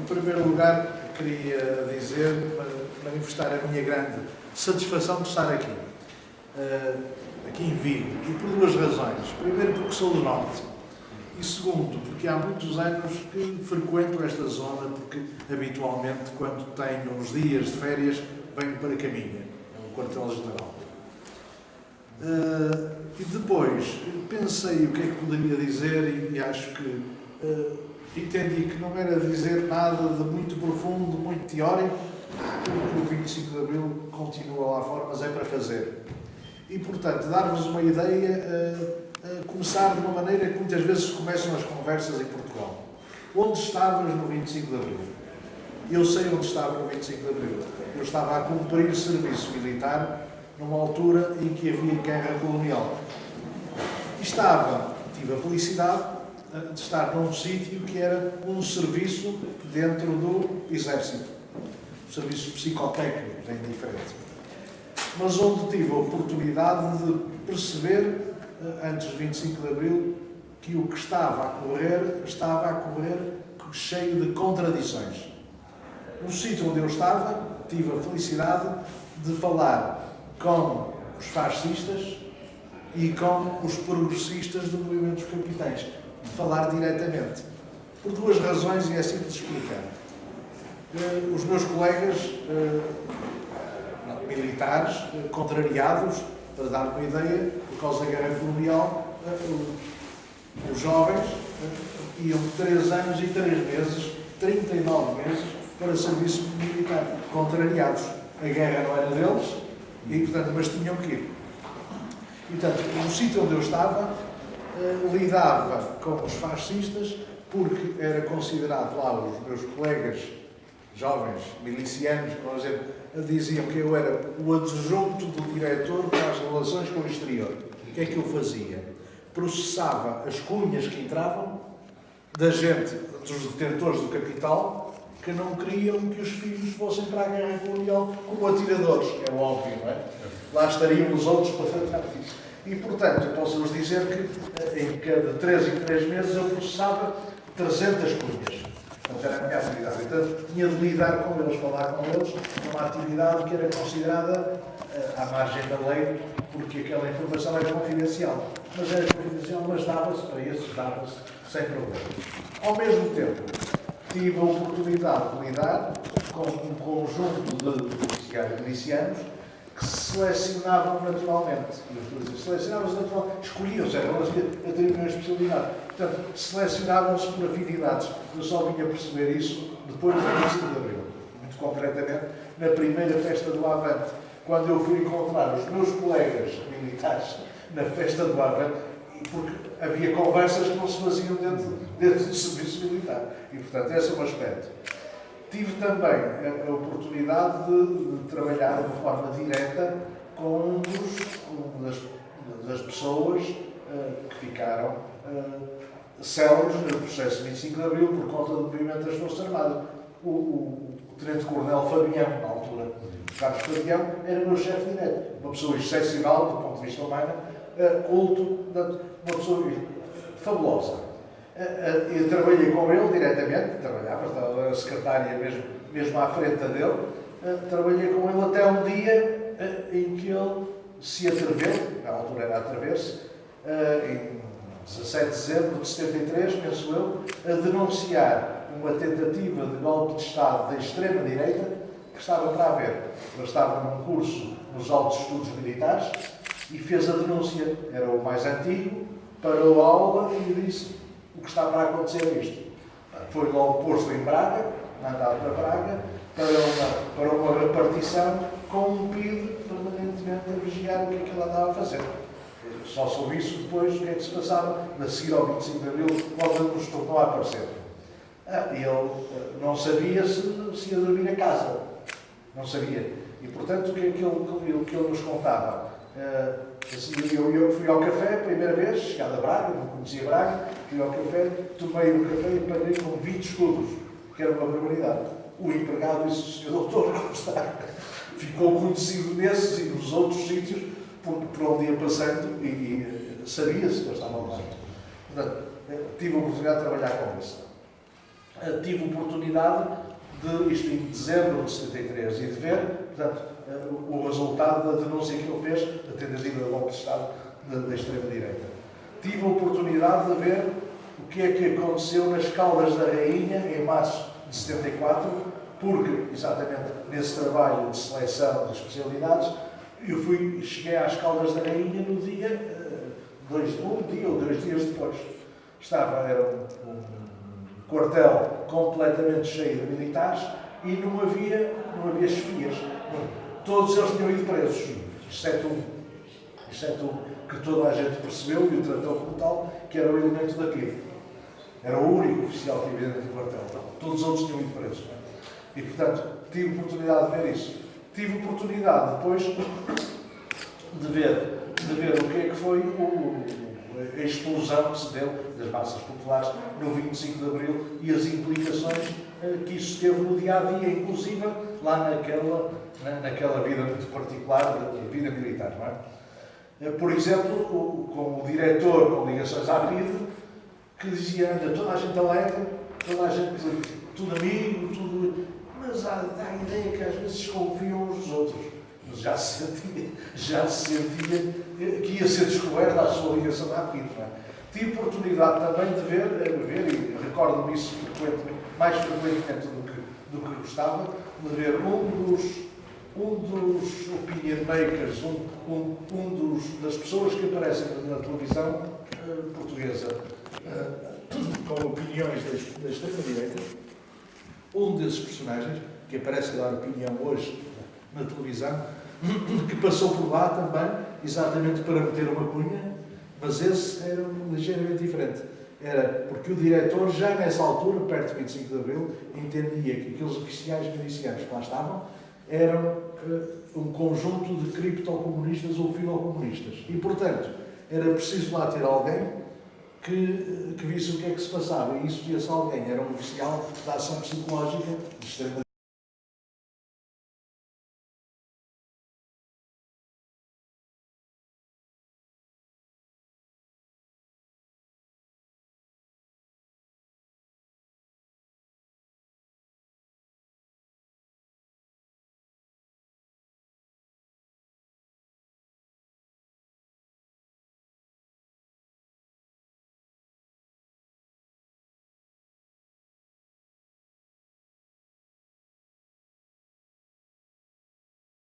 primeiro lugar, queria dizer, manifestar a minha grande satisfação de estar aqui, aqui em Vigo, e por duas razões. Primeiro, porque sou do Norte, e segundo, porque há muitos anos que frequento esta zona, porque habitualmente, quando tenho uns dias de férias, venho para Caminha, é um quartel-general. E depois pensei o que é que poderia dizer e acho que entendi que não era dizer nada de muito profundo, muito teórico, porque o 25 de Abril continua lá fora, mas é para fazer. E, portanto, dar-vos uma ideia, começar de uma maneira que muitas vezes começam as conversas em Portugal. Onde estavas no 25 de Abril? Eu sei onde estava no 25 de Abril. Eu estava a cumprir serviço militar numa altura em que havia guerra colonial. E tive a felicidade de estar num sítio que era um serviço dentro do Exército. Um serviço psicotécnico, bem diferente. Mas onde tive a oportunidade de perceber, antes de 25 de Abril, que o que estava a correr cheio de contradições. No sítio onde eu estava, tive a felicidade de falar com os fascistas e com os progressistas do movimento dos capitães. De falar diretamente. Por duas razões, e é simples de explicar. Os meus colegas militares, contrariados, para dar uma ideia, por causa da guerra colonial, os jovens iam de 3 anos e 3 meses, 39 meses, para serviço militar, contrariados. A guerra não era deles, e, portanto, mas tinham que ir. E, portanto, no sítio onde eu estava, lidava com os fascistas, porque era considerado lá, os meus colegas jovens, milicianos, por exemplo, diziam que eu era o adjunto do diretor para as relações com o exterior. O que é que eu fazia? Processava as cunhas que entravam da gente, dos detentores do capital, que não queriam que os filhos fossem para a guerra colonial como atiradores, que é óbvio, não é? Lá estariam os outros para tratar disso. E, portanto, eu posso-vos dizer que em cada 3 em 3 meses eu processava 300 cunhas. Portanto, era a minha atividade. Portanto, tinha de lidar com eles, falar com eles, numa atividade que era considerada à margem da lei, porque aquela informação era confidencial. Mas era confidencial, mas dava-se para esses, dava-se sem problema. Ao mesmo tempo, tive a oportunidade de lidar com um conjunto de milicianos que se selecionavam naturalmente. Selecionavam-se naturalmente, escolhiam-se, elas atribuíam a especialidade. Portanto, selecionavam-se por afinidades. Eu só vim a perceber isso depois do 25 de Abril. Muito concretamente, na primeira festa do Avante, quando eu fui encontrar os meus colegas militares na festa do Avante, porque havia conversas que não se faziam dentro do serviço militar. E, portanto, esse é um aspecto. Tive também a oportunidade de trabalhar de forma direta com uma das pessoas que ficaram célebres no processo de 25 de Abril por conta do movimento das Forças Armadas. O Tenente-Coronel Fabião, na altura, Carlos Fabião, era meu chefe direto. Uma pessoa excepcional do ponto de vista humano, culto, uma pessoa fabulosa. Eu trabalhei com ele diretamente, trabalhava, a secretária mesmo à frente dele, trabalhei com ele até um dia em que ele se atreveu, na altura era atrever-se, em 17 de dezembro de 73, penso eu, a denunciar uma tentativa de golpe de Estado da extrema-direita que estava para haver. Ele estava num curso nos altos estudos militares e fez a denúncia. Era o mais antigo, parou a aula e disse: o que está para acontecer é isto. Foi logo posto em Braga, mandado para Braga, para uma repartição com um PID permanentemente a vigiar o que é que ele andava a fazer. Só soube isso depois, o que é que se passava, a seguir ao 25 de Abril, quando nos tornou a aparecer. Ele não sabia se ia dormir a casa. Não sabia. E, portanto, o que ele nos contava? Eu fui ao café a primeira vez, chegado a Braga, não conhecia Braga, fui ao café, tomei o café e paguei com 20 escudos, que era uma barbaridade. O empregado disse: "Sr. doutor, como está?" Ficou conhecido nesses e nos outros sítios por onde ia passando e sabia-se que eu estava lá. Portanto, tive a oportunidade de trabalhar com isso. tive oportunidade de, isto em dezembro de 73, e de ver, portanto, o resultado da denúncia que ele fez da tentativa de golpe de Estado da extrema-direita. Tive a oportunidade de ver o que é que aconteceu nas Caldas da Rainha em março de 74, porque, exatamente nesse trabalho de seleção de especialidades, eu cheguei às Caldas da Rainha no dia, um dia ou 2 dias depois. Era um quartel completamente cheio de militares e não havia chefias. Todos eles tinham ido presos, exceto um que toda a gente percebeu e o tratou como tal, que era o elemento da PIDE. Era o único oficial que havia dentro do quartel. Todos os outros tinham ido presos. E, portanto, tive oportunidade de ver isso. Tive oportunidade depois de ver o que é que foi a explosão que se deu das massas populares no 25 de Abril e as implicações que isso teve no dia-a-dia, inclusive lá naquela vida muito particular, da vida militar, não é? Por exemplo, com o diretor com ligações à PIDE, que dizia, anda, toda a gente alegre, toda a gente, tudo amigo, tudo... Mas dá a ideia que às vezes desconfiam uns dos outros. Mas já se sentia que ia ser descoberta a sua ligação à PIDE, não é? Tive oportunidade também de ver e recordo-me isso mais frequentemente do que gostava, de ver um dos opinion makers, das pessoas que aparecem na televisão portuguesa com opiniões da extrema-direita, um desses personagens, que aparece a dar opinião hoje na televisão, que passou por lá também, exatamente para meter uma cunha, mas esse era ligeiramente diferente. Era porque o diretor, já nessa altura, perto de 25 de Abril, entendia que aqueles oficiais milicianos que lá estavam eram um conjunto de criptocomunistas ou filocomunistas. E, portanto, era preciso lá ter alguém que visse o que é que se passava. E esse alguém era um oficial da ação psicológica de extrema